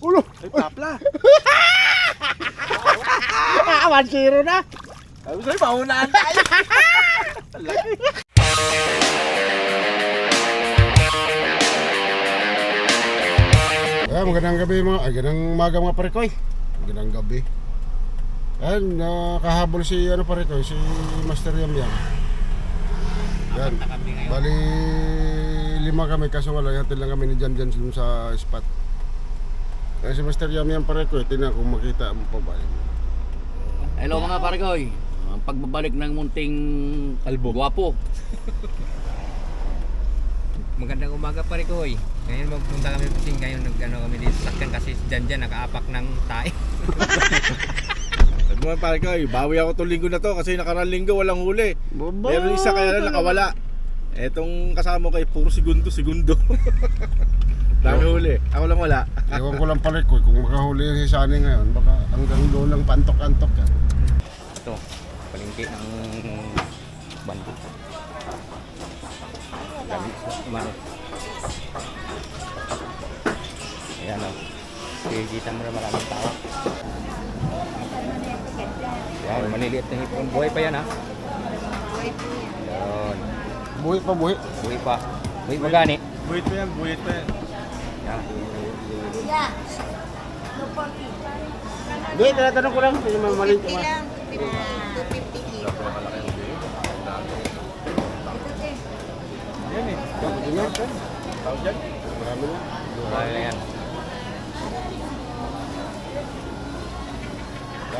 Ulo! Ay, tapla! 1-0 na! Sabi sa'yo, maunaan tayo! Ang laki! Magandang gabi magandang umaga mga parekoy. Magandang gabi. Ayan, nakahabol si parekoy, si Master Yam Yam. Yan, bali 5 kami, kaso nga lang, hatid lang kami ni Jan Jan sa spot. Kaya si Master Yam Yam parekoy, tingnan kung makita mo pa ba. Hello mga parekoy. Ang pagbabalik ng munting kalbo. Guwapo. Magandang umaga parekoy. Ngayon magpunta kami fishing, ngayon kami dito sa sakyan kasi si Janjan nakaapak ng tae. Sabi mo pare ko, bawi ako itong linggo na to kasi nakarang linggo walang huli. Meron isa kaya lang nakawala. Etong kasama ko ay puro segundo. Dami huli. Ako lang wala. Ewan ko lang parekoy, kung makahuli si Sunny ngayon, baka hanggang doon lang pantok-antok yan. Ito, palengke ng bando. Dami mano. Ayan o. Kikita mo na maraming tao. Yan, maliliit na hipon. Buhay pa yan ha. Yan. Buhi pa, buhi. Buhay pa. Buhay pa gani. Buhit pa yan. Yan. Hindi, tinatanong ko lang, hindi mamaling ka. lang, 250 kilo. Yan eh. Tawag dyan. Marami na. Buhay na yan.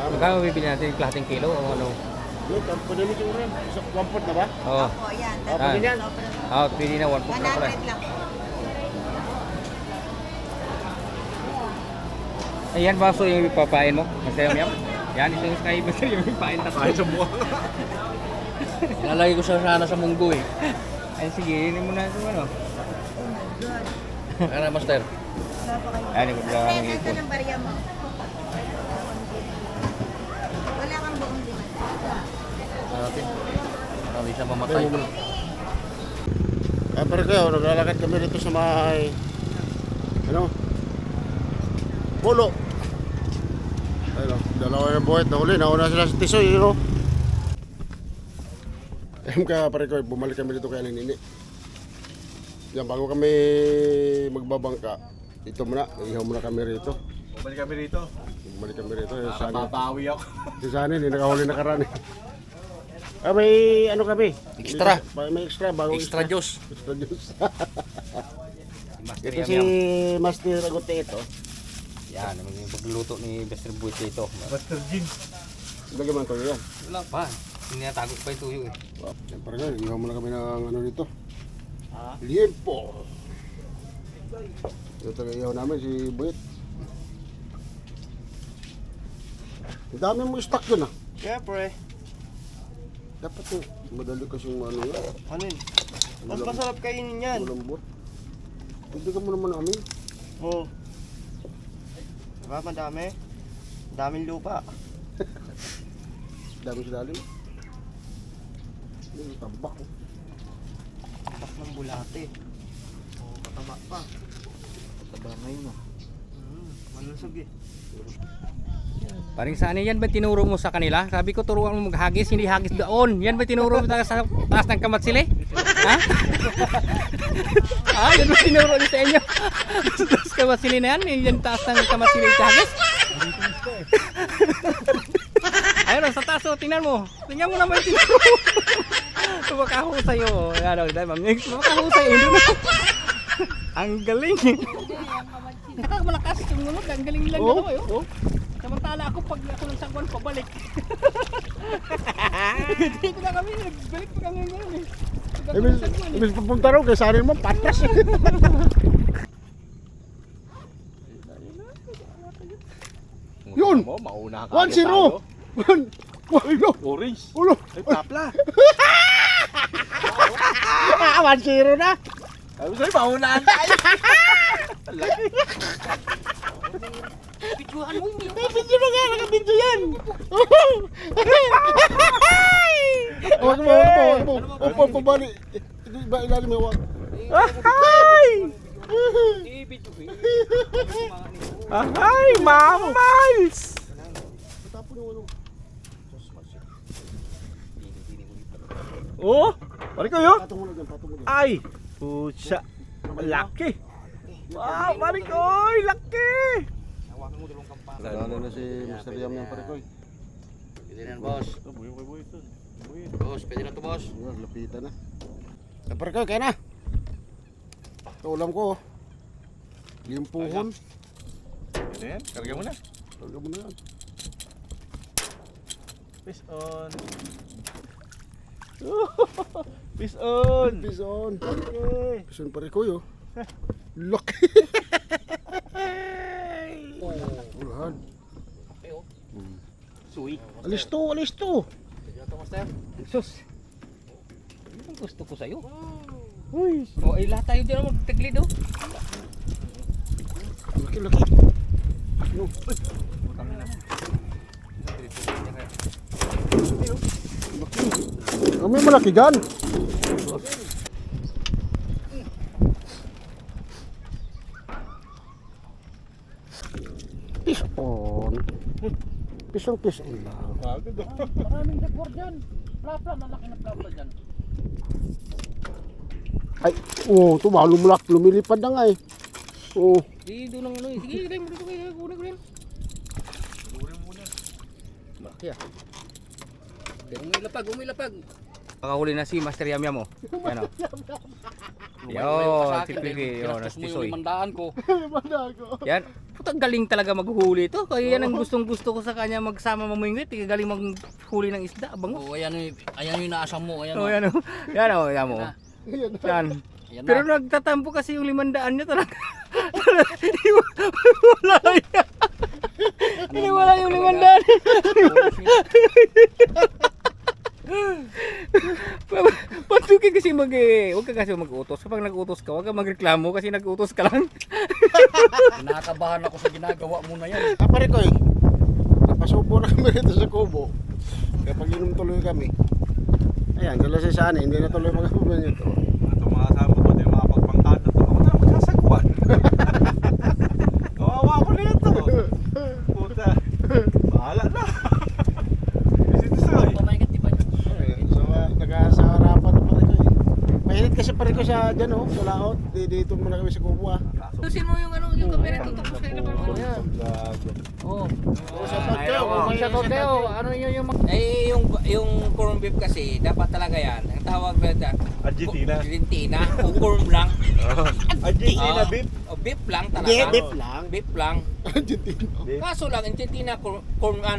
Magkano bibili natin yung klating kilo o ano? Look, pwede mo siguro yan. 1 na ba? Oo. Opo, yan. Pwede yan. Pili na 1 na pala. 100 lang. Ayan ba so yung ipapain mo? Masaya mo yan? Yan, ito yung sky bus yung ipapain na Kahit sa buwan. Nalagay ko sana sa munggo eh. Ay sige, yun mo na ito ano. Ano Master? Ayan, yung Kaya ng ganda ipon. ng barya mo. Wala kang buong lima. Natin. Marami siya mamatay. Ay, pare kayo, naglalakad kami dito sa may pulo. Ayun, dalawa yung buhit na huli, nauna sila sa tisoy, Ayun ka, pare kayo, bumalik kami dito kay Aling Nini. Yan, bago kami magbabangka, ito muna, ihaw muna kami rito. Bumalik kami rito. Bumalik kami rito, yung Para Sunny. babawi ako. Si Sunny, hindi nakahuli na karani. May ano kami? Extra. May extra, bagong Extra juice. Extra juice. Master Ito Yam si Yam. Master Agote ito. Yan, yung pagluluto ni Master Boy ito. Master Jin. Lagyan mo ang tuyo yan. Wala pa. Tinatago pa yung tuyo eh. Siyempre nga, ihaw muna kami ng ano dito. Liempo. Ito talaga ihaw namin, si Buit. Ang dami mo stock dun ah. Siyempre, Dapat eh, madali kasi yung ano yan. ano yun? Mas masarap kainin yan. Malambot. Hindi ka mo naman namin. Oo. Diba, madami? Daming lupa. Dami sa lalim. Yung tabak oh. Bak ng bulate. Oo, kataba pa. Taba ngayon ah. Malusog eh. Paring saan yan ba tinuro mo sa kanila? Sabi ko turuan mo maghagis, hindi hagis doon. Yan ba tinuro mo sa taas ng kamatsili? Ha? Yan ba tinuro niyo sa inyo? Taas kamatsili na yan? Yan taas ng kamatsili sa hagis? Ayun, sa taas o, tingnan mo. Tingnan mo naman yung tinuro. Makahusay o. Ano, makahusay o. Ang galing. Malakas yung mulog. Ang galing lang dalawa yun. Samantala ako pag ako ng sagwan pabalik. Dito na kami, nagbalik pa kami ngayon eh. Ibig pupunta raw kay Sunny mo, patras. Yun! Mauna ka. 1-0! Ulo! Orange. Ulo! Ay, tapla. 1-0 na! Sabi sa'yo, maunaan tayo. Ang laki. Bidyohan mo yun. Video na nga, nakabidyo yan! Huwag mo, huwag mo. Upo, pabali. Ba ilalim mo, huwag. Eh, bidyo. Ay, mamals! Tapon yung ano. Oh, pare ko yun. Patong mo na dyan, patong mo dyan. Ay, pusa. Laki. Wow, pare ko, laki. Lalo na si Mr. Yam yan pare ko. Pwede na, boss. Boss, pwede na to, boss. Ayan, lapitan na. Pare ko, kaya na. Kaulam ko. Limpuhon. Ayan, karga mo na. Talaga mo na yan. Fish on. Fish on. Bison. Okay. Bison pare ko yo. Laki. Ulahan. Sweet. Alis to, alis to. Pwede na to, master. Sus. Ano ang gusto ko sa'yo? Uy. O, eh, lahat tayo dyan magtagli do. Laki, laki. No. Laki. May malaki dyan. Fish on. Fish on lang. Maraming dekor dyan. Plapla, malaki na plapla dyan. Ay, oh, lumulak, lumilipad na nga eh. Oh, Di doon ang ano eh. Sige, ilay mo dito kayo. Kunin ko rin. Malaki ah. Umilapag. Makahuli na si Master Yam Yam oh. Yan oh. Yo, si Pipi. Yo, Pinastos mo nastisoy. yung 500 ko. Yan. Putang galing talaga maghuli to. Kaya yan ang gustong gusto ko sa kanya magsama mamingwit. Galing maghuli ng isda. Abango. Oo, ayan yung inaasam mo. Ayan Oh, o. yan oh. Yan oh, yan mo. Yan. Ayan Pero na. nagtatampo kasi yung 500 niya talaga. Wala yan. Hindi wala yung 500. Patukin kasi huwag ka kasi mag-utos. Kapag nag-utos ka, huwag ka magreklamo kasi nag-utos ka lang. Nakakabahan ako sa ginagawa mo na yan. pare ko eh. Napasubo na kami rito sa Kubo. Kapag inom tuloy kami. Ayan, dala si Sani, hindi na tuloy mag-uban nito. Ito mga kasama ko, di mga pagpangkada to. Ako na magsasagwan. Kawawa ko nito. Puta. Bahala na. Isito sa'yo. Pamayikat di ba dyan? So, sa harapan pare ko eh. Mainit kasi pare ko sa dyan oh, sa laot. Dito muna kami sa Kubo ah. Tusin mo yung ano, yung camera tutupos kayo na parang ano. Oo. Shoutout kayo. Ano yun yung Eh, yung corn beef kasi, dapat talaga yan. Ang tawag na Argentina. Argentina, o corn lang. Argentina, Ah, beef. O beef lang talaga. Beef lang. Beef lang. Argentina. Kaso lang, Argentina,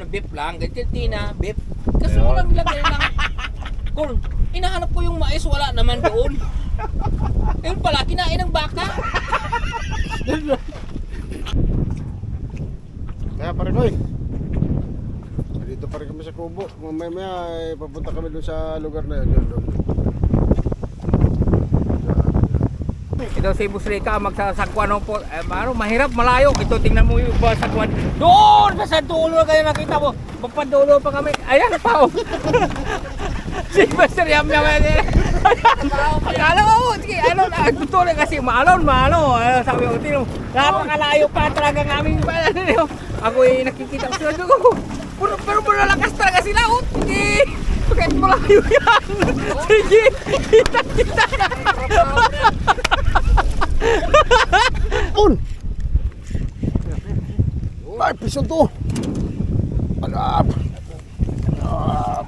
beef lang. Argentina, beef. Kasi walang lagay ng corn. Inahanap ko yung mais, wala naman doon. Ayun pala, kinain ng baka. Kaya pare ko eh. Dito pare kami sa Kubo. Mamaya eh, papunta kami dun sa lugar na yun. Doon. Ito si Busrika magsasagwan po. Ano, mahirap, malayo. Ito tingnan mo yung sagwan. Doon sa dulo kayo nakita mo. Magpadulo pa kami. Ayan pa oh. Si Master Yam Yam. Akala ko, sige, ano, nagtutuloy kasi maalon. Sabi ko, tino, napakalayo pa talaga ng aming ako eh, nakikita ko sila doon. Pero malalakas talaga sila. Oh, sige. Kahit malayo yan. Sige, kita. On! Ay, piso to! Alap! Alap!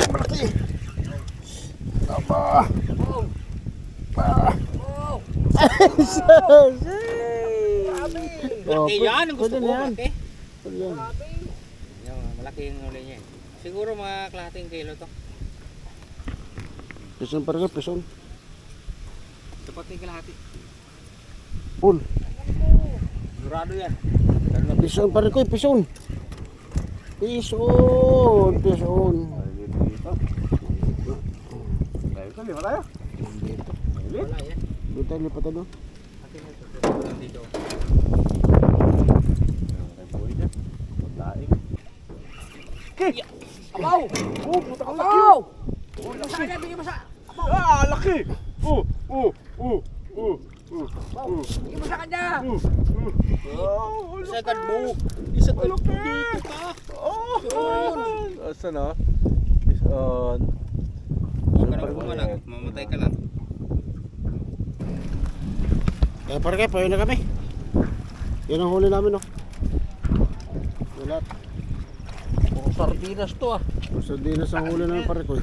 Malaki! Aba! Malaki yan, ang gusto pwede ko. na yan. Malaki. Pwede yan. Yung malaki yung huli niya. Siguro mga kalahating kilo to. Pison pa rin, pison. Dapat yung kalahati. Full. Durado yan. Pison pa rin ko, pison. Pison! Pison! Wala yan. Dito, lipat na doon. Dito. Abaw! Oh, puta ka laki! Abaw! Saan niya, bigyan mo sa... Ah, laki! Bigyan mo sa kanya! Oh. Isagad mo. Isagad mo dito ka. Asan na? Is on. Huwag ka na bumalag. Mamatay ka lang. Kaya pare kayo, pawin na kami. Yan ang huli namin, no? Wala. Puro sardinas to ah. Sardinas ang huli namin pare ko.